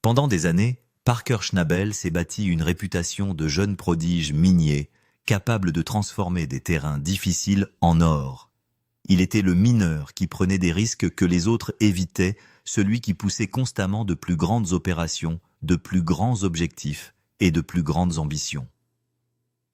Pendant des années, Parker Schnabel s'est bâti une réputation de jeune prodige minier, capable de transformer des terrains difficiles en or. Il était le mineur qui prenait des risques que les autres évitaient, celui qui poussait constamment de plus grandes opérations, de plus grands objectifs et de plus grandes ambitions.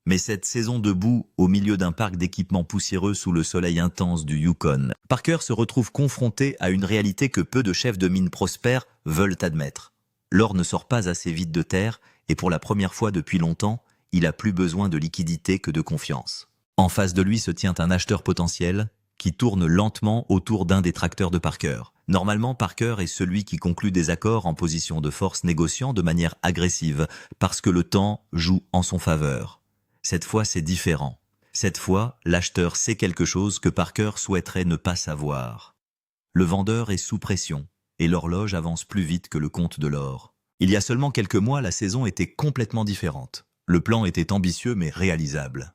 Mais cette saison debout, au milieu d'un parc d'équipements poussiéreux sous le soleil intense du Yukon, Parker se retrouve confronté à une réalité que peu de chefs de mine prospères veulent admettre. L'or ne sort pas assez vite de terre et pour la première fois depuis longtemps, il a plus besoin de liquidité que de confiance. En face de lui se tient un acheteur potentiel qui tourne lentement autour d'un des tracteurs de Parker. Normalement, Parker est celui qui conclut des accords en position de force négociant de manière agressive parce que le temps joue en son faveur. Cette fois, c'est différent. Cette fois, l'acheteur sait quelque chose que Parker souhaiterait ne pas savoir. Le vendeur est sous pression et l'horloge avance plus vite que le compte de l'or. Il y a seulement quelques mois, la saison était complètement différente. Le plan était ambitieux mais réalisable.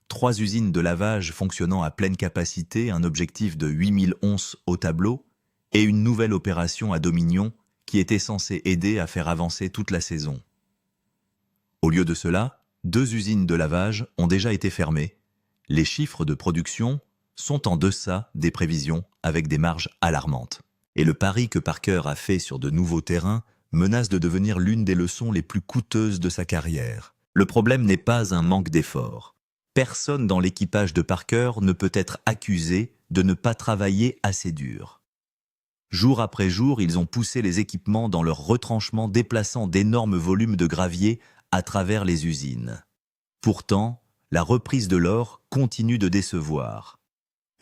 3 usines de lavage fonctionnant à pleine capacité, un objectif de 8000 onces au tableau et une nouvelle opération à Dominion qui était censée aider à faire avancer toute la saison. Au lieu de cela, 2 usines de lavage ont déjà été fermées. Les chiffres de production sont en deçà des prévisions avec des marges alarmantes. Et le pari que Parker a fait sur de nouveaux terrains menace de devenir l'une des leçons les plus coûteuses de sa carrière. Le problème n'est pas un manque d'efforts. Personne dans l'équipage de Parker ne peut être accusé de ne pas travailler assez dur. Jour après jour, ils ont poussé les équipements dans leurs retranchements, déplaçant d'énormes volumes de gravier à travers les usines. Pourtant, la reprise de l'or continue de décevoir.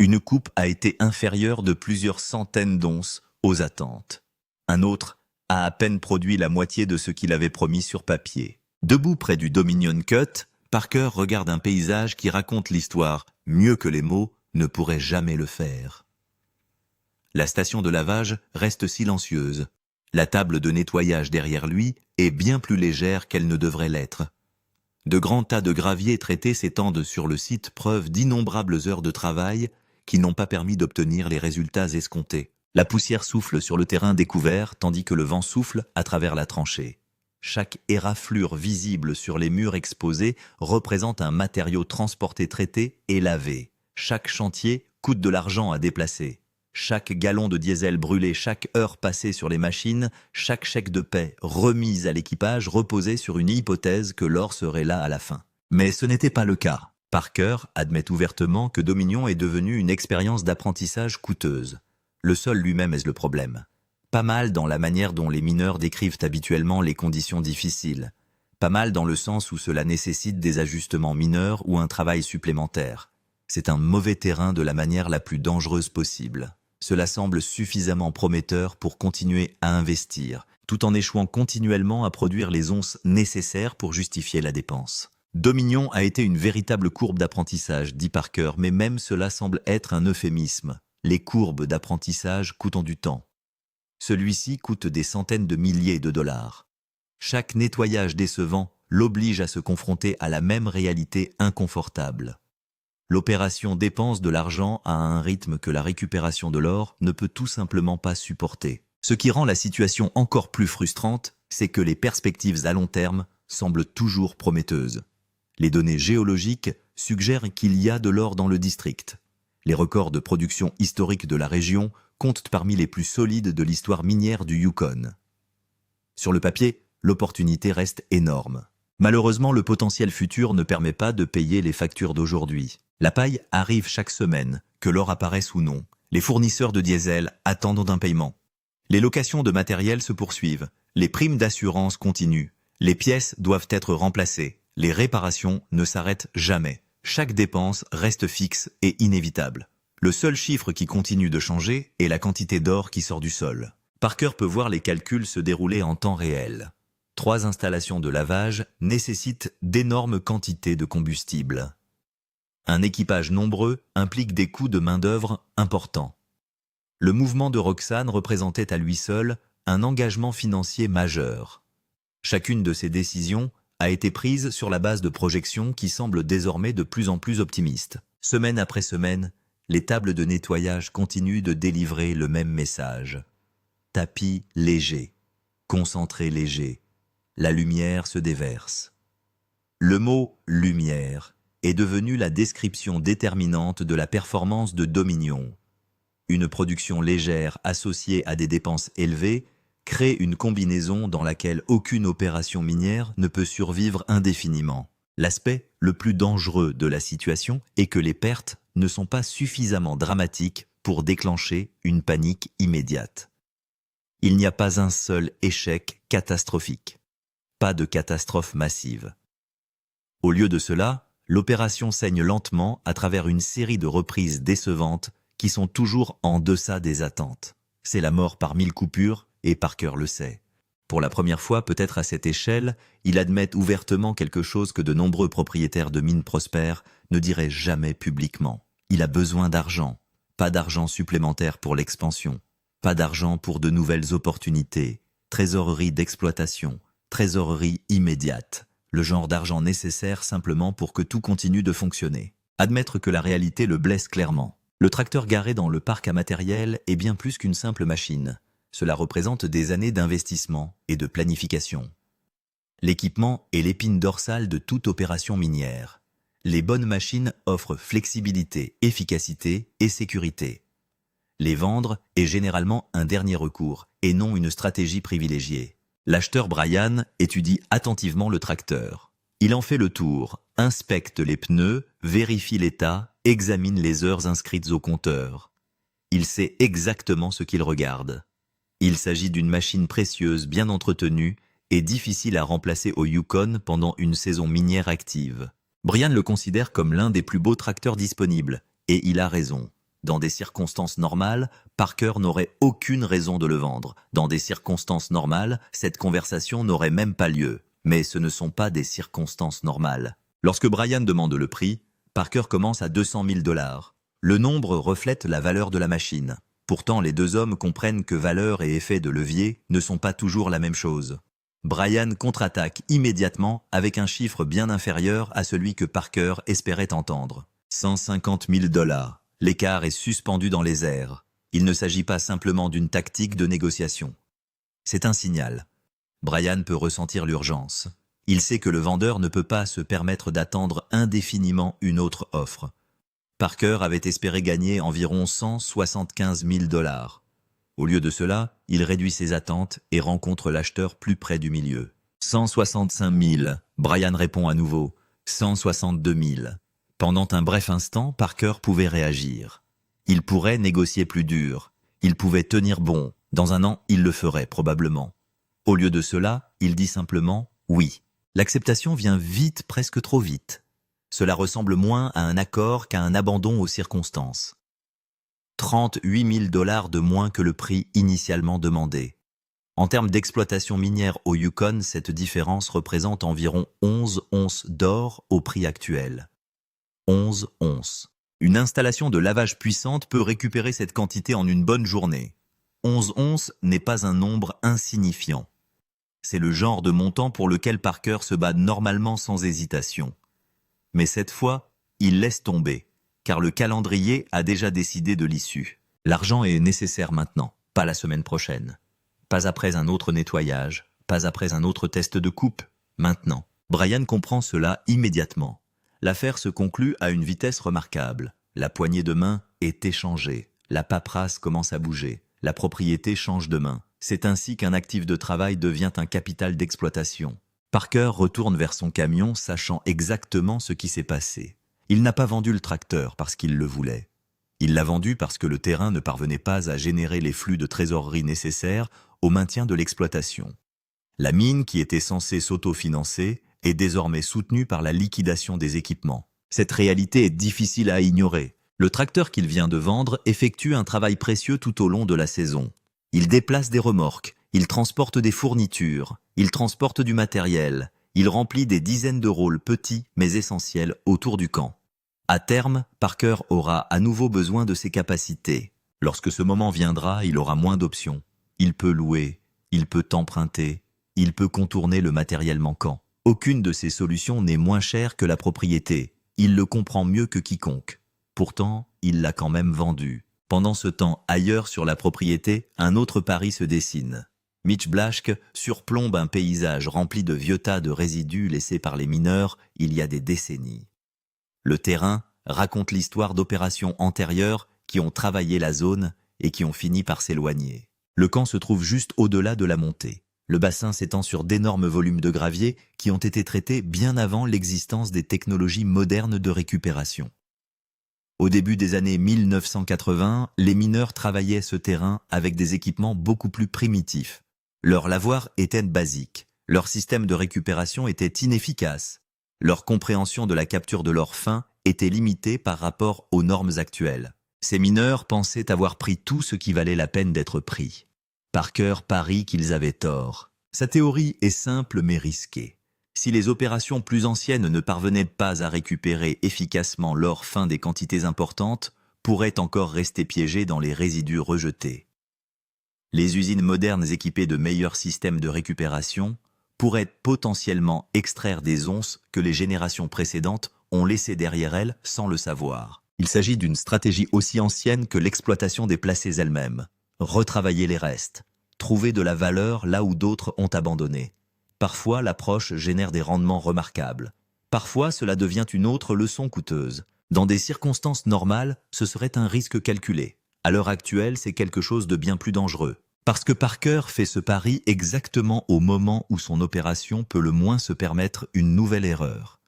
Une coupe a été inférieure de plusieurs centaines d'onces aux attentes. Un autre a à peine produit la moitié de ce qu'il avait promis sur papier. Debout près du Dominion Cut, Parker regarde un paysage qui raconte l'histoire mieux que les mots ne pourraient jamais le faire. La station de lavage reste silencieuse. La table de nettoyage derrière lui est bien plus légère qu'elle ne devrait l'être. De grands tas de gravier traités s'étendent sur le site, preuve d'innombrables heures de travail qui n'ont pas permis d'obtenir les résultats escomptés. La poussière souffle sur le terrain découvert tandis que le vent souffle à travers la tranchée. Chaque éraflure visible sur les murs exposés représente un matériau transporté, traité et lavé. Chaque chantier coûte de l'argent à déplacer. Chaque gallon de diesel brûlé, chaque heure passée sur les machines, chaque chèque de paie remise à l'équipage reposait sur une hypothèse que l'or serait là à la fin. Mais ce n'était pas le cas. Parker admet ouvertement que Dominion est devenue une expérience d'apprentissage coûteuse. Le sol lui-même est le problème. Pas mal dans la manière dont les mineurs décrivent habituellement les conditions difficiles. Pas mal dans le sens où cela nécessite des ajustements mineurs ou un travail supplémentaire. C'est un mauvais terrain de la manière la plus dangereuse possible. Cela semble suffisamment prometteur pour continuer à investir, tout en échouant continuellement à produire les onces nécessaires pour justifier la dépense. Dominion a été une véritable courbe d'apprentissage, dit Parker, mais même cela semble être un euphémisme. Les courbes d'apprentissage coûtent du temps. Celui-ci coûte des centaines de milliers de dollars. Chaque nettoyage décevant l'oblige à se confronter à la même réalité inconfortable. L'opération dépense de l'argent à un rythme que la récupération de l'or ne peut tout simplement pas supporter. Ce qui rend la situation encore plus frustrante, c'est que les perspectives à long terme semblent toujours prometteuses. Les données géologiques suggèrent qu'il y a de l'or dans le district. Les records de production historique de la région comptent parmi les plus solides de l'histoire minière du Yukon. Sur le papier, l'opportunité reste énorme. Malheureusement, le potentiel futur ne permet pas de payer les factures d'aujourd'hui. La paille arrive chaque semaine, que l'or apparaisse ou non. Les fournisseurs de diesel attendent un paiement. Les locations de matériel se poursuivent. Les primes d'assurance continuent. Les pièces doivent être remplacées. Les réparations ne s'arrêtent jamais. Chaque dépense reste fixe et inévitable. Le seul chiffre qui continue de changer est la quantité d'or qui sort du sol. Parker peut voir les calculs se dérouler en temps réel. 3 installations de lavage nécessitent d'énormes quantités de combustible. Un équipage nombreux implique des coûts de main-d'œuvre importants. Le mouvement de Roxane représentait à lui seul un engagement financier majeur. Chacune de ces décisions a été prise sur la base de projections qui semblent désormais de plus en plus optimistes. Semaine après semaine, les tables de nettoyage continuent de délivrer le même message. Tapis léger. concentré léger. La lumière se déverse. Le mot « lumière » est devenu la description déterminante de la performance de Dominion. Une production légère associée à des dépenses élevées crée une combinaison dans laquelle aucune opération minière ne peut survivre indéfiniment. L'aspect le plus dangereux de la situation est que les pertes ne sont pas suffisamment dramatiques pour déclencher une panique immédiate. Il n'y a pas un seul échec catastrophique, pas de catastrophe massive. Au lieu de cela, l'opération saigne lentement à travers une série de reprises décevantes qui sont toujours en deçà des attentes. C'est la mort par 1000 coupures, et Parker le sait. Pour la première fois, peut-être à cette échelle, il admet ouvertement quelque chose que de nombreux propriétaires de mines prospères ne diraient jamais publiquement. Il a besoin d'argent, pas d'argent supplémentaire pour l'expansion, pas d'argent pour de nouvelles opportunités, trésorerie d'exploitation, trésorerie immédiate, le genre d'argent nécessaire simplement pour que tout continue de fonctionner. Admettre que la réalité le blesse clairement. Le tracteur garé dans le parc à matériel est bien plus qu'une simple machine. Cela représente des années d'investissement et de planification. L'équipement est l'épine dorsale de toute opération minière. Les bonnes machines offrent flexibilité, efficacité et sécurité. Les vendre est généralement un dernier recours et non une stratégie privilégiée. L'acheteur Brian étudie attentivement le tracteur. Il en fait le tour, inspecte les pneus, vérifie l'état, examine les heures inscrites au compteur. Il sait exactement ce qu'il regarde. Il s'agit d'une machine précieuse, bien entretenue et difficile à remplacer au Yukon pendant une saison minière active. Brian le considère comme l'un des plus beaux tracteurs disponibles, et il a raison. Dans des circonstances normales, Parker n'aurait aucune raison de le vendre. Dans des circonstances normales, cette conversation n'aurait même pas lieu. Mais ce ne sont pas des circonstances normales. Lorsque Brian demande le prix, Parker commence à 200 000 $. Le nombre reflète la valeur de la machine. Pourtant, les deux hommes comprennent que valeur et effet de levier ne sont pas toujours la même chose. Brian contre-attaque immédiatement avec un chiffre bien inférieur à celui que Parker espérait entendre. 150 000 $. L'écart est suspendu dans les airs. Il ne s'agit pas simplement d'une tactique de négociation. C'est un signal. Brian peut ressentir l'urgence. Il sait que le vendeur ne peut pas se permettre d'attendre indéfiniment une autre offre. Parker avait espéré gagner environ 175 000 $. Au lieu de cela, il réduit ses attentes et rencontre l'acheteur plus près du milieu. 165 000. Brian répond à nouveau. 162 000. Pendant un bref instant, Parker pouvait réagir. Il pourrait négocier plus dur. Il pouvait tenir bon. Dans un an, il le ferait probablement. Au lieu de cela, il dit simplement « oui ». L'acceptation vient vite, presque trop vite. Cela ressemble moins à un accord qu'à un abandon aux circonstances. 38 000 $ de moins que le prix initialement demandé. En termes d'exploitation minière au Yukon, cette différence représente environ 11 onces d'or au prix actuel. 11 onces. Une installation de lavage puissante peut récupérer cette quantité en une bonne journée. 11 onces n'est pas un nombre insignifiant. C'est le genre de montant pour lequel Parker se bat normalement sans hésitation. Mais cette fois, il laisse tomber, car le calendrier a déjà décidé de l'issue. L'argent est nécessaire maintenant, pas la semaine prochaine. Pas après un autre nettoyage, pas après un autre test de coupe, maintenant. Brian comprend cela immédiatement. L'affaire se conclut à une vitesse remarquable. La poignée de main est échangée, la paperasse commence à bouger, la propriété change de main. C'est ainsi qu'un actif de travail devient un capital d'exploitation. Parker retourne vers son camion, sachant exactement ce qui s'est passé. Il n'a pas vendu le tracteur parce qu'il le voulait. Il l'a vendu parce que le terrain ne parvenait pas à générer les flux de trésorerie nécessaires au maintien de l'exploitation. La mine, qui était censée s'autofinancer, est désormais soutenue par la liquidation des équipements. Cette réalité est difficile à ignorer. Le tracteur qu'il vient de vendre effectue un travail précieux tout au long de la saison. Il déplace des remorques, il transporte des fournitures, il transporte du matériel, il remplit des dizaines de rôles petits mais essentiels autour du camp. À terme, Parker aura à nouveau besoin de ses capacités. Lorsque ce moment viendra, il aura moins d'options. Il peut louer, il peut emprunter, il peut contourner le matériel manquant. Aucune de ces solutions n'est moins chère que la propriété. Il le comprend mieux que quiconque. Pourtant, il l'a quand même vendu. Pendant ce temps, ailleurs sur la propriété, un autre pari se dessine. Mitch Blaschke surplombe un paysage rempli de vieux tas de résidus laissés par les mineurs il y a des décennies. Le terrain raconte l'histoire d'opérations antérieures qui ont travaillé la zone et qui ont fini par s'éloigner. Le camp se trouve juste au-delà de la montée. Le bassin s'étend sur d'énormes volumes de gravier qui ont été traités bien avant l'existence des technologies modernes de récupération. Au début des années 1980, les mineurs travaillaient ce terrain avec des équipements beaucoup plus primitifs. Leur lavoir était basique, leur système de récupération était inefficace, leur compréhension de la capture de l'or fin était limitée par rapport aux normes actuelles. Ces mineurs pensaient avoir pris tout ce qui valait la peine d'être pris. Parker parie qu'ils avaient tort. Sa théorie est simple mais risquée. Si les opérations plus anciennes ne parvenaient pas à récupérer efficacement l'or fin des quantités importantes, pourraient encore rester piégées dans les résidus rejetés. Les usines modernes équipées de meilleurs systèmes de récupération pourraient potentiellement extraire des onces que les générations précédentes ont laissées derrière elles sans le savoir. Il s'agit d'une stratégie aussi ancienne que l'exploitation des placés elles-mêmes. Retravailler les restes, trouver de la valeur là où d'autres ont abandonné. Parfois, l'approche génère des rendements remarquables. Parfois, cela devient une autre leçon coûteuse. Dans des circonstances normales, ce serait un risque calculé. À l'heure actuelle, c'est quelque chose de bien plus dangereux. Parce que Parker fait ce pari exactement au moment où son opération peut le moins se permettre une nouvelle erreur.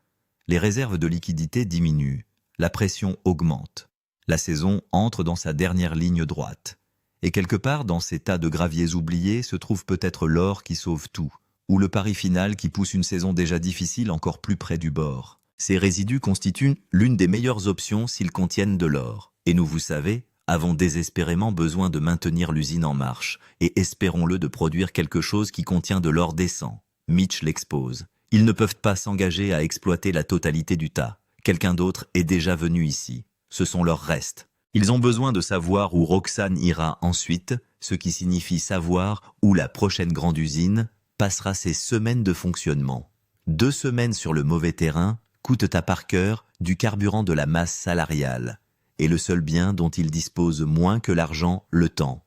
Les réserves de liquidité diminuent. La pression augmente. La saison entre dans sa dernière ligne droite. Et quelque part dans ces tas de graviers oubliés se trouve peut-être l'or qui sauve tout, ou le pari final qui pousse une saison déjà difficile encore plus près du bord. Ces résidus constituent l'une des meilleures options s'ils contiennent de l'or. Et nous, vous savez, avons désespérément besoin de maintenir l'usine en marche, et espérons-le de produire quelque chose qui contient de l'or décent. Mitch l'expose. Ils ne peuvent pas s'engager à exploiter la totalité du tas. Quelqu'un d'autre est déjà venu ici. Ce sont leurs restes. Ils ont besoin de savoir où Roxane ira ensuite, ce qui signifie savoir où la prochaine grande usine passera ses semaines de fonctionnement. 2 semaines sur le mauvais terrain coûtent à Parker du carburant de la masse salariale, et le seul bien dont il dispose moins que l'argent, le temps.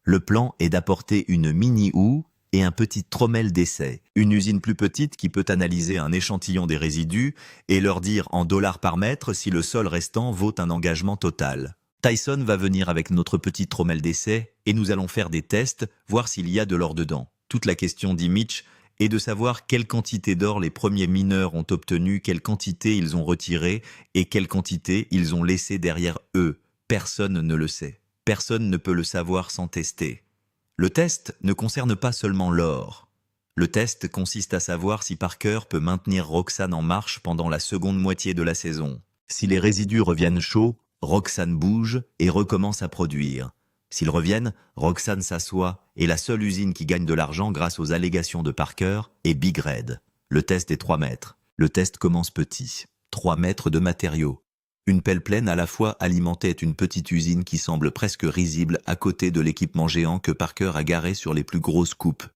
Le plan est d'apporter une mini-houe et un petit trommel d'essai, une usine plus petite qui peut analyser un échantillon des résidus et leur dire en dollars par mètre si le sol restant vaut un engagement total. Tyson va venir avec notre petit trommel d'essai et nous allons faire des tests, voir s'il y a de l'or dedans. Toute la question, dit Mitch, est de savoir quelle quantité d'or les premiers mineurs ont obtenu, quelle quantité ils ont retiré et quelle quantité ils ont laissé derrière eux. Personne ne le sait. Personne ne peut le savoir sans tester. Le test ne concerne pas seulement l'or. Le test consiste à savoir si Parker peut maintenir Roxane en marche pendant la seconde moitié de la saison. Si les résidus reviennent chauds, Roxane bouge et recommence à produire. S'ils reviennent, Roxane s'assoit et la seule usine qui gagne de l'argent grâce aux allégations de Parker est Big Red. Le test est 3 mètres. Le test commence petit. 3 mètres de matériaux. Une pelle pleine à la fois alimentait une petite usine qui semble presque risible à côté de l'équipement géant que Parker a garé sur les plus grosses coupes.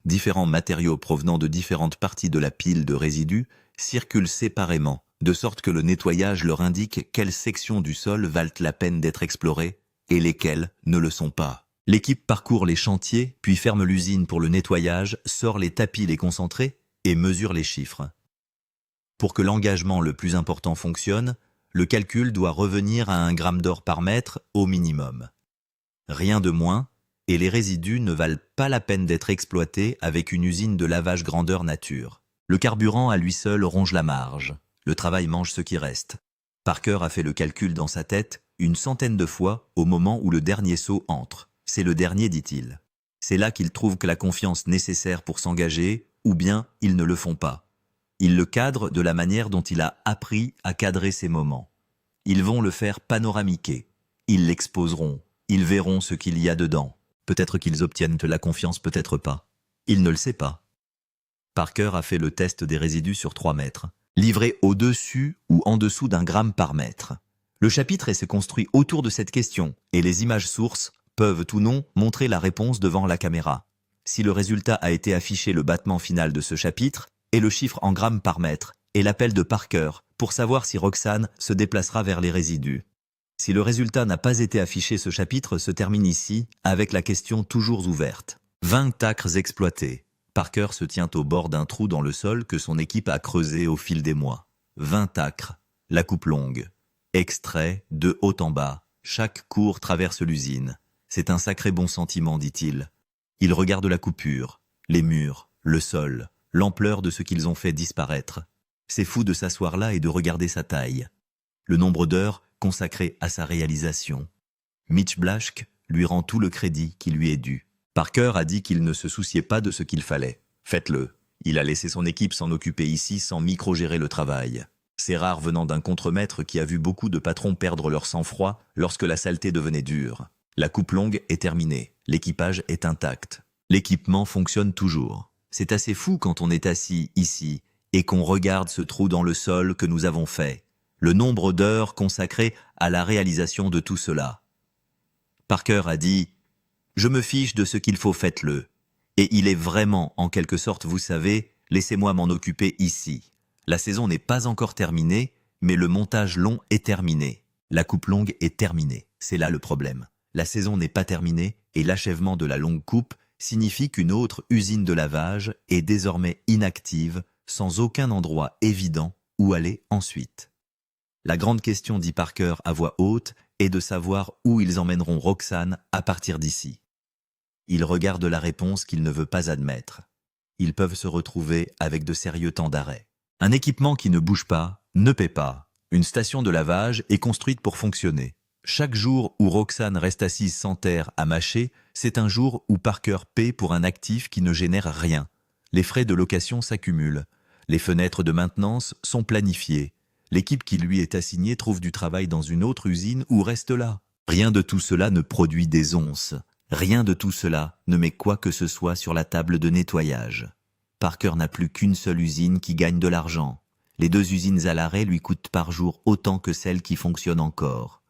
Différents matériaux provenant de différentes parties de la pile de résidus circulent séparément, de sorte que le nettoyage leur indique quelles sections du sol valent la peine d'être explorées et lesquelles ne le sont pas. L'équipe parcourt les chantiers, puis ferme l'usine pour le nettoyage, sort les tapis les concentrés et mesure les chiffres. Pour que l'engagement le plus important fonctionne, le calcul doit revenir à 1 gramme d'or par mètre au minimum. Rien de moins, et les résidus ne valent pas la peine d'être exploités avec une usine de lavage grandeur nature. Le carburant à lui seul ronge la marge. Le travail mange ce qui reste. Parker a fait le calcul dans sa tête 100 de fois au moment où le dernier saut entre. C'est le dernier, dit-il. C'est là qu'ils trouvent que la confiance nécessaire pour s'engager, ou bien ils ne le font pas. Ils le cadrent de la manière dont il a appris à cadrer ces moments. Ils vont le faire panoramiquer. Ils l'exposeront. Ils verront ce qu'il y a dedans. Peut-être qu'ils obtiennent de la confiance, peut-être pas. Il ne le sait pas. Parker a fait le test des résidus sur 3 mètres, livré au-dessus ou en dessous d'1 gramme par mètre. Le chapitre s'est construit autour de cette question, et les images sources peuvent ou non montrer la réponse devant la caméra. Si le résultat a été affiché, le battement final de ce chapitre est le chiffre en grammes par mètre et l'appel de Parker pour savoir si Roxane se déplacera vers les résidus. Si le résultat n'a pas été affiché, ce chapitre se termine ici avec la question toujours ouverte. 20 acres exploités. Parker se tient au bord d'un trou dans le sol que son équipe a creusé au fil des mois. 20 acres, la coupe longue. Extrait de haut en bas. Chaque cours traverse l'usine. C'est un sacré bon sentiment, dit-il. Il regarde la coupure, les murs, le sol, l'ampleur de ce qu'ils ont fait disparaître. C'est fou de s'asseoir là et de regarder sa taille. Le nombre d'heures consacrées à sa réalisation. Mitch Blaschke lui rend tout le crédit qui lui est dû. Parker a dit qu'il ne se souciait pas de ce qu'il fallait. Faites-le. Il a laissé son équipe s'en occuper ici sans micro-gérer le travail. C'est rare venant d'un contremaître qui a vu beaucoup de patrons perdre leur sang-froid lorsque la saleté devenait dure. La coupe longue est terminée. L'équipage est intact. L'équipement fonctionne toujours. C'est assez fou quand on est assis ici et qu'on regarde ce trou dans le sol que nous avons fait. Le nombre d'heures consacrées à la réalisation de tout cela. Parker a dit « Je me fiche de ce qu'il faut, faites-le. Et il est vraiment, en quelque sorte, vous savez, laissez-moi m'en occuper ici. La saison n'est pas encore terminée, mais le montage long est terminé. La coupe longue est terminée. C'est là le problème. La saison n'est pas terminée et l'achèvement de la longue coupe signifie qu'une autre usine de lavage est désormais inactive, sans aucun endroit évident où aller ensuite. La grande question, dit Parker à voix haute, est de savoir où ils emmèneront Roxane à partir d'ici. Il regarde la réponse qu'il ne veut pas admettre. Ils peuvent se retrouver avec de sérieux temps d'arrêt. Un équipement qui ne bouge pas, ne paie pas. Une station de lavage est construite pour fonctionner. Chaque jour où Roxane reste assise sans terre à mâcher, c'est un jour où Parker paie pour un actif qui ne génère rien. Les frais de location s'accumulent. Les fenêtres de maintenance sont planifiées. L'équipe qui lui est assignée trouve du travail dans une autre usine ou reste là. Rien de tout cela ne produit des onces. Rien de tout cela ne met quoi que ce soit sur la table de nettoyage. Parker n'a plus qu'une seule usine qui gagne de l'argent. Les 2 usines à l'arrêt lui coûtent par jour autant que celles qui fonctionnent encore.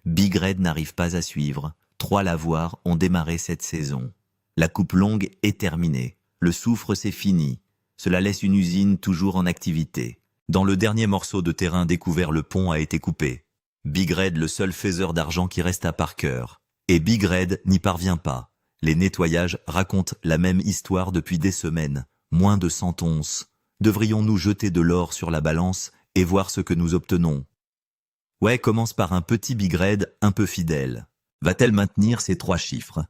Big Red n'arrive pas à suivre. 3 lavoirs ont démarré cette saison. La coupe longue est terminée. Le soufre, c'est fini. Cela laisse une usine toujours en activité. Dans le dernier morceau de terrain découvert, le pont a été coupé. Big Red, le seul faiseur d'argent qui reste à Parker. Et Big Red n'y parvient pas. Les nettoyages racontent la même histoire depuis des semaines. Moins de 100 onces. Devrions-nous jeter de l'or sur la balance et voir ce que nous obtenons? Ouais, commence par un petit Big Red un peu fidèle. Va-t-elle maintenir ces 3 chiffres?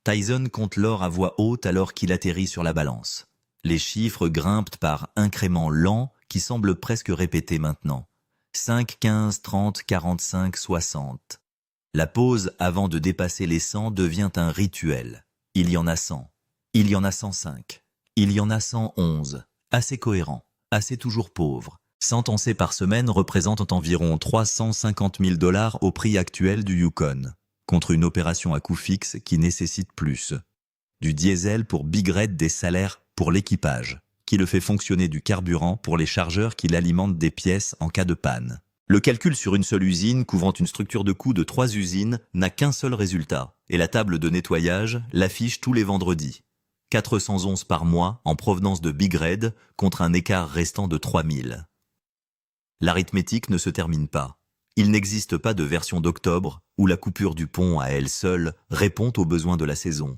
Tyson compte l'or à voix haute alors qu'il atterrit sur la balance. Les chiffres grimpent par incréments lents qui semblent presque répétés maintenant. 5, 15, 30, 45, 60. La pause avant de dépasser les 100 devient un rituel. Il y en a 100. Il y en a 105. Il y en a 111. Assez cohérent. Assez toujours pauvre. 100 oncés par semaine représentent environ 350 000 $ au prix actuel du Yukon, contre une opération à coût fixe qui nécessite plus. Du diesel pour Big Red, des salaires pour l'équipage, qui le fait fonctionner, du carburant pour les chargeurs qui l'alimentent des pièces en cas de panne. Le calcul sur une seule usine, couvrant une structure de coût de 3 usines, n'a qu'un seul résultat, et la table de nettoyage l'affiche tous les vendredis. 400 onces par mois en provenance de Big Red contre un écart restant de 3000. L'arithmétique ne se termine pas. Il n'existe pas de version d'octobre où la coupure du pont à elle seule répond aux besoins de la saison.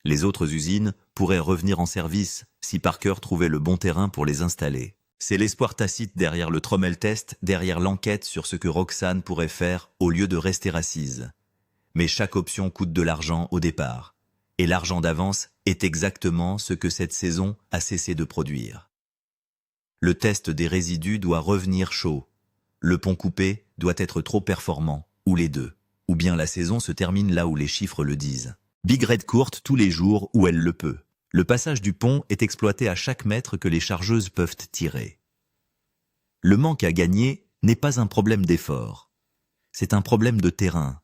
Les autres usines pourraient revenir en service si Parker trouvait le bon terrain pour les installer. C'est l'espoir tacite derrière le Trommel test, derrière l'enquête sur ce que Roxane pourrait faire au lieu de rester assise. Mais chaque option coûte de l'argent au départ. Et l'argent d'avance est exactement ce que cette saison a cessé de produire. Le test des résidus doit revenir chaud. Le pont coupé doit être trop performant, ou les deux. Ou bien la saison se termine là où les chiffres le disent. Big Red courte tous les jours où elle le peut. Le passage du pont est exploité à chaque mètre que les chargeuses peuvent tirer. Le manque à gagner n'est pas un problème d'effort. C'est un problème de terrain.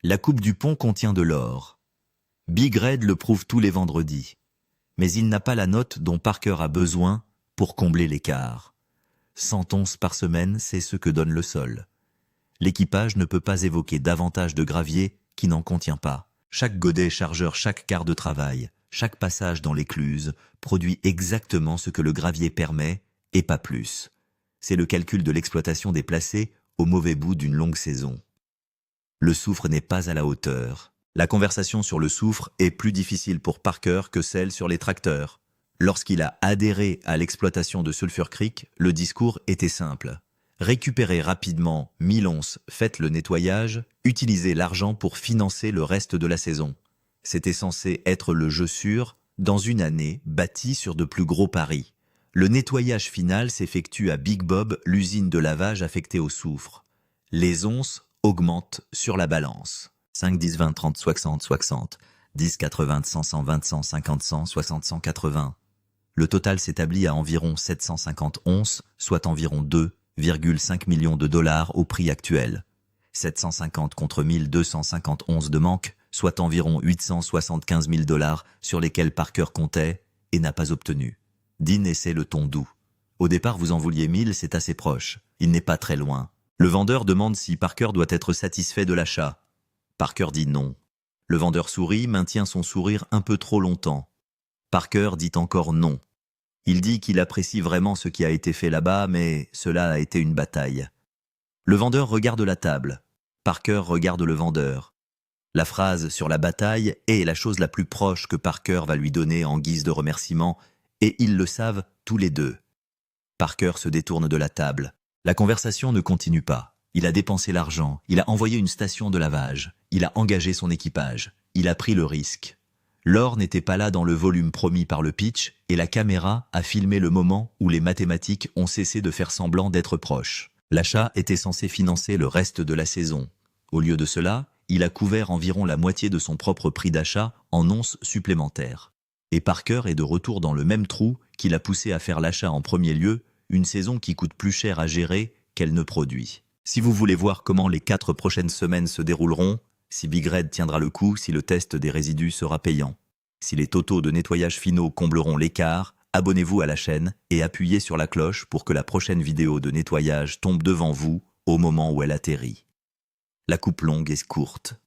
La coupe du pont contient de l'or. Big Red le prouve tous les vendredis. Mais il n'a pas la note dont Parker a besoin pour combler l'écart. 100 onces par semaine, c'est ce que donne le sol. L'équipage ne peut pas évoquer davantage de gravier qui n'en contient pas. Chaque godet chargeur, chaque quart de travail, chaque passage dans l'écluse produit exactement ce que le gravier permet et pas plus. C'est le calcul de l'exploitation des placés au mauvais bout d'une longue saison. Le soufre n'est pas à la hauteur. La conversation sur le soufre est plus difficile pour Parker que celle sur les tracteurs. Lorsqu'il a adhéré à l'exploitation de Sulphur Creek, le discours était simple. Récupérez rapidement 1000 onces, faites le nettoyage, utilisez l'argent pour financer le reste de la saison. C'était censé être le jeu sûr dans une année bâtie sur de plus gros paris. Le nettoyage final s'effectue à Big Bob, l'usine de lavage affectée au soufre. Les onces augmentent sur la balance. 5, 10, 20, 30, 60, 60, 10, 80, 100, 120, 150, 100, 60, 180. Le total s'établit à environ 750 onces, soit environ 2,5 millions de dollars au prix actuel. 750 contre 1250 onces de manque, soit environ 875 000 dollars sur lesquels Parker comptait et n'a pas obtenu. Dean essaie le ton doux. Au départ, vous en vouliez 1000, c'est assez proche. Il n'est pas très loin. Le vendeur demande si Parker doit être satisfait de l'achat. Parker dit non. Le vendeur sourit, maintient son sourire un peu trop longtemps. Parker dit encore non. Il dit qu'il apprécie vraiment ce qui a été fait là-bas, mais cela a été une bataille. Le vendeur regarde la table. Parker regarde le vendeur. La phrase sur la bataille est la chose la plus proche que Parker va lui donner en guise de remerciement, et ils le savent tous les deux. Parker se détourne de la table. La conversation ne continue pas. Il a dépensé l'argent, il a envoyé une station de lavage, il a engagé son équipage, il a pris le risque. L'or n'était pas là dans le volume promis par le pitch et la caméra a filmé le moment où les mathématiques ont cessé de faire semblant d'être proches. L'achat était censé financer le reste de la saison. Au lieu de cela, il a couvert environ la moitié de son propre prix d'achat en onces supplémentaires. Et Parker est de retour dans le même trou qui l'a poussé à faire l'achat en premier lieu, une saison qui coûte plus cher à gérer qu'elle ne produit. Si vous voulez voir comment les 4 prochaines semaines se dérouleront, si Big Red tiendra le coup, si le test des résidus sera payant, si les totaux de nettoyage finaux combleront l'écart, abonnez-vous à la chaîne et appuyez sur la cloche pour que la prochaine vidéo de nettoyage tombe devant vous au moment où elle atterrit. La coupe longue est courte.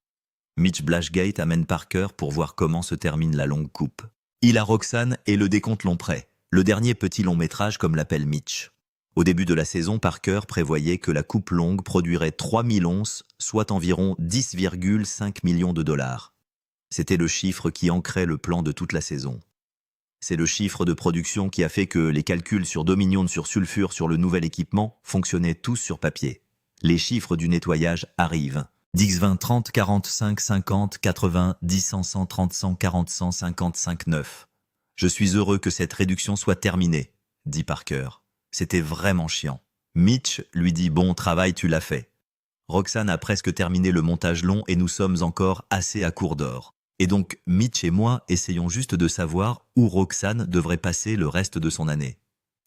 Mitch Blashgate amène Parker pour voir comment se termine la longue coupe. Il a Roxane et le décompte long prêt, le dernier petit long métrage comme l'appelle Mitch. Au début de la saison, Parker prévoyait que la coupe longue produirait 3000 onces, soit environ 10,5 millions de dollars. C'était le chiffre qui ancrait le plan de toute la saison. C'est le chiffre de production qui a fait que les calculs sur 2 millions de sursulfure sur le nouvel équipement fonctionnaient tous sur papier. Les chiffres du nettoyage arrivent. 10, 20, 30, 45, 50, 80, 10, 100, 130, 140, 155, 9. Je suis heureux que cette réduction soit terminée, dit Parker. C'était vraiment chiant. Mitch lui dit « Bon travail, tu l'as fait ». Roxane a presque terminé le montage long et nous sommes encore assez à court d'or. Et donc, Mitch et moi essayons juste de savoir où Roxane devrait passer le reste de son année.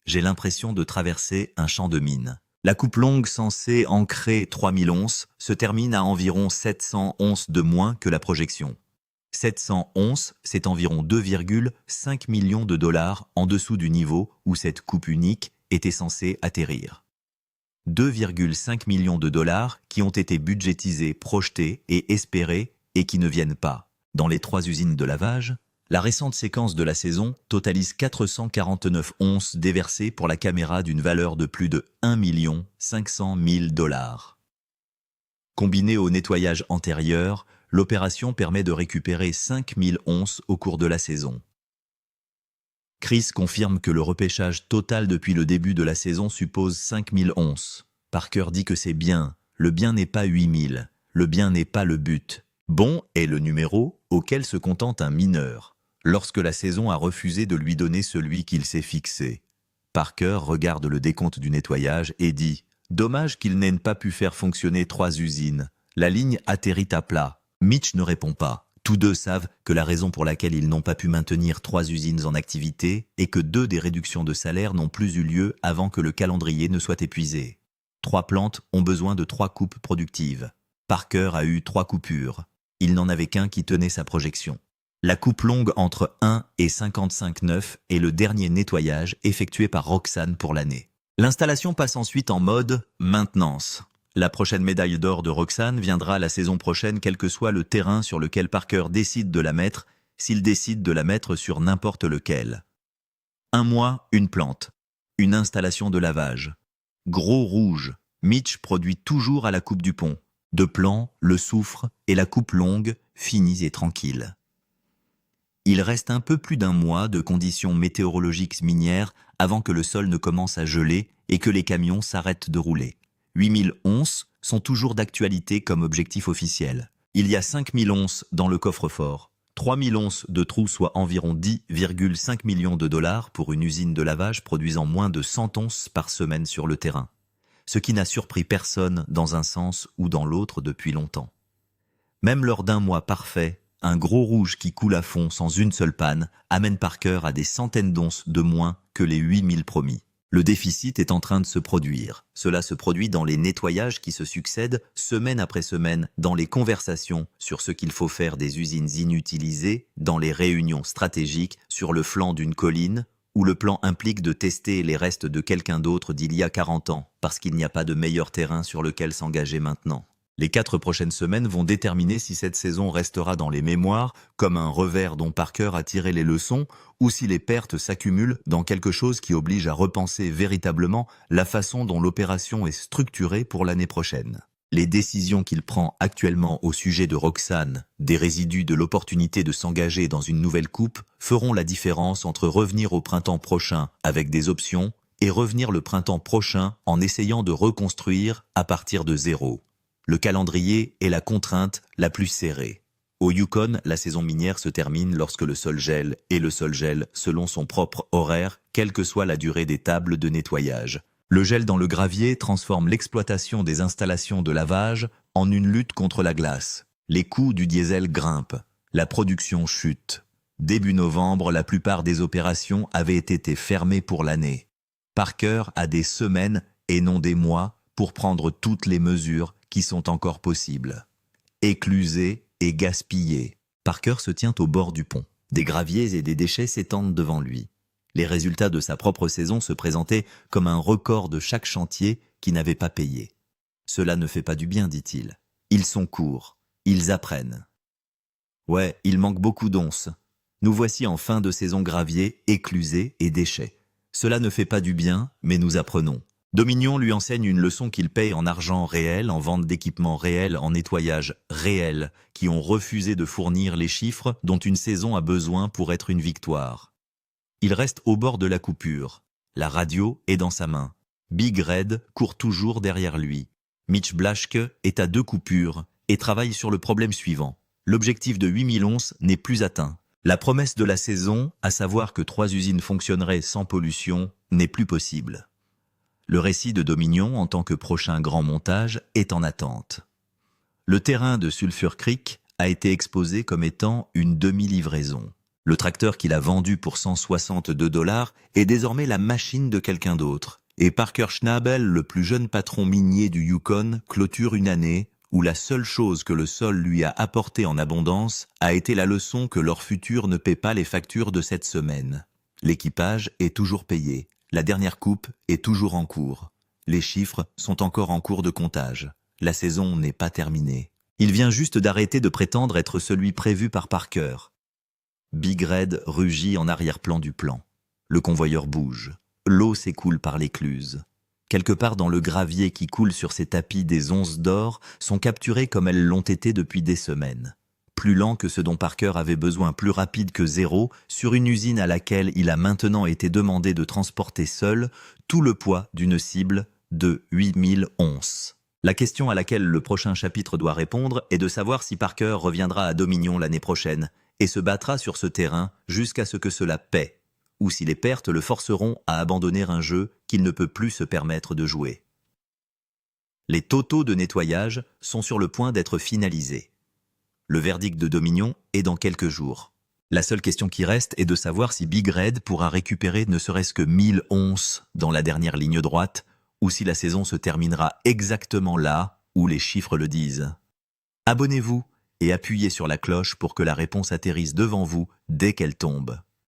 J'ai l'impression de traverser un champ de mine. La coupe longue censée ancrer 3000 onces se termine à environ 700 onces de moins que la projection. 700 onces, c'est environ 2,5 millions de dollars en dessous du niveau où cette coupe unique était censée atterrir. 2,5 millions de dollars qui ont été budgétisés, projetés et espérés et qui ne viennent pas. Dans les 3 usines de lavage, la récente séquence de la saison totalise 449 onces déversées pour la caméra d'une valeur de plus de 1 500 000 dollars. Combinée au nettoyage antérieur, l'opération permet de récupérer 5000 onces au cours de la saison. Chris confirme que le repêchage total depuis le début de la saison suppose 5000 onces. Parker dit que c'est bien. Le bien n'est pas 8000. Le bien n'est pas le but. Bon est le numéro auquel se contente un mineur, lorsque la saison a refusé de lui donner celui qu'il s'est fixé. Parker regarde le décompte du nettoyage et dit « Dommage qu'ils n'aient pas pu faire fonctionner 3 usines. La ligne atterrit à plat. » Mitch ne répond pas. Tous deux savent que la raison pour laquelle ils n'ont pas pu maintenir 3 usines en activité est que 2 des réductions de salaire n'ont plus eu lieu avant que le calendrier ne soit épuisé. 3 plantes ont besoin de 3 coupes productives. Parker a eu 3 coupures. Il n'en avait qu'un qui tenait sa projection. La coupe longue entre 1 et 55,9 est le dernier nettoyage effectué par Roxane pour l'année. L'installation passe ensuite en mode maintenance. La prochaine médaille d'or de Roxane viendra la saison prochaine, quel que soit le terrain sur lequel Parker décide de la mettre, s'il décide de la mettre sur n'importe lequel. 1 mois, une plante. Une installation de lavage. Gros rouge. Mitch produit toujours à la coupe du pont. De plan, le soufre et la coupe longue, finis et tranquilles. Il reste un peu plus d'un mois de conditions météorologiques minières avant que le sol ne commence à geler et que les camions s'arrêtent de rouler. 8000 onces sont toujours d'actualité comme objectif officiel. Il y a 5000 onces dans le coffre-fort. 3000 onces de trous, soit environ 10,5 millions de dollars pour une usine de lavage produisant moins de 100 onces par semaine sur le terrain. Ce qui n'a surpris personne dans un sens ou dans l'autre depuis longtemps. Même lors d'un mois parfait, un gros rouge qui coule à fond sans une seule panne amène Parker à des centaines d'onces de moins que les 8000 promis. Le déficit est en train de se produire. Cela se produit dans les nettoyages qui se succèdent semaine après semaine, dans les conversations sur ce qu'il faut faire des usines inutilisées, dans les réunions stratégiques sur le flanc d'une colline, où le plan implique de tester les restes de quelqu'un d'autre d'il y a 40 ans, parce qu'il n'y a pas de meilleur terrain sur lequel s'engager maintenant. Les 4 prochaines semaines vont déterminer si cette saison restera dans les mémoires, comme un revers dont Parker a tiré les leçons, ou si les pertes s'accumulent dans quelque chose qui oblige à repenser véritablement la façon dont l'opération est structurée pour l'année prochaine. Les décisions qu'il prend actuellement au sujet de Roxane, des résidus de l'opportunité de s'engager dans une nouvelle coupe, feront la différence entre revenir au printemps prochain avec des options et revenir le printemps prochain en essayant de reconstruire à partir de zéro. Le calendrier est la contrainte la plus serrée. Au Yukon, la saison minière se termine lorsque le sol gèle, et le sol gèle selon son propre horaire, quelle que soit la durée des tables de nettoyage. Le gel dans le gravier transforme l'exploitation des installations de lavage en une lutte contre la glace. Les coûts du diesel grimpent, la production chute. Début novembre, la plupart des opérations avaient été fermées pour l'année. Parker a des semaines, et non des mois, pour prendre toutes les mesures qui sont encore possibles. Écluser et gaspiller. Parker se tient au bord du pont. Des graviers et des déchets s'étendent devant lui. Les résultats de sa propre saison se présentaient comme un record de chaque chantier qui n'avait pas payé. Cela ne fait pas du bien, dit-il. Ils sont courts. Ils apprennent. Ouais, il manque beaucoup d'onces. Nous voici en fin de saison gravier, éclusés et déchets. Cela ne fait pas du bien, mais nous apprenons. Dominion lui enseigne une leçon qu'il paye en argent réel, en vente d'équipements réels, en nettoyage réel, qui ont refusé de fournir les chiffres dont une saison a besoin pour être une victoire. Il reste au bord de la coupure. La radio est dans sa main. Big Red court toujours derrière lui. Mitch Blaschke est à 2 coupures et travaille sur le problème suivant. L'objectif de 8000 onces n'est plus atteint. La promesse de la saison, à savoir que 3 usines fonctionneraient sans pollution, n'est plus possible. Le récit de Dominion en tant que prochain grand montage est en attente. Le terrain de Sulphur Creek a été exposé comme étant une demi-livraison. Le tracteur qu'il a vendu pour 162 $ est désormais la machine de quelqu'un d'autre. Et Parker Schnabel, le plus jeune patron minier du Yukon, clôture une année où la seule chose que le sol lui a apportée en abondance a été la leçon que leur futur ne paie pas les factures de cette semaine. L'équipage est toujours payé. La dernière coupe est toujours en cours. Les chiffres sont encore en cours de comptage. La saison n'est pas terminée. Il vient juste d'arrêter de prétendre être celui prévu par Parker. Big Red rugit en arrière-plan du plan. Le convoyeur bouge. L'eau s'écoule par l'écluse. Quelque part dans le gravier qui coule sur ces tapis, des onces d'or sont capturées comme elles l'ont été depuis des semaines. Plus lent que ce dont Parker avait besoin, plus rapide que zéro, sur une usine à laquelle il a maintenant été demandé de transporter seul tout le poids d'une cible de 8000 onces. La question à laquelle le prochain chapitre doit répondre est de savoir si Parker reviendra à Dominion l'année prochaine et se battra sur ce terrain jusqu'à ce que cela paie, ou si les pertes le forceront à abandonner un jeu qu'il ne peut plus se permettre de jouer. Les totaux de nettoyage sont sur le point d'être finalisés. Le verdict de Dominion est dans quelques jours. La seule question qui reste est de savoir si Big Red pourra récupérer ne serait-ce que 1000 onces dans la dernière ligne droite, ou si la saison se terminera exactement là où les chiffres le disent. Abonnez-vous et appuyez sur la cloche pour que la réponse atterrisse devant vous dès qu'elle tombe.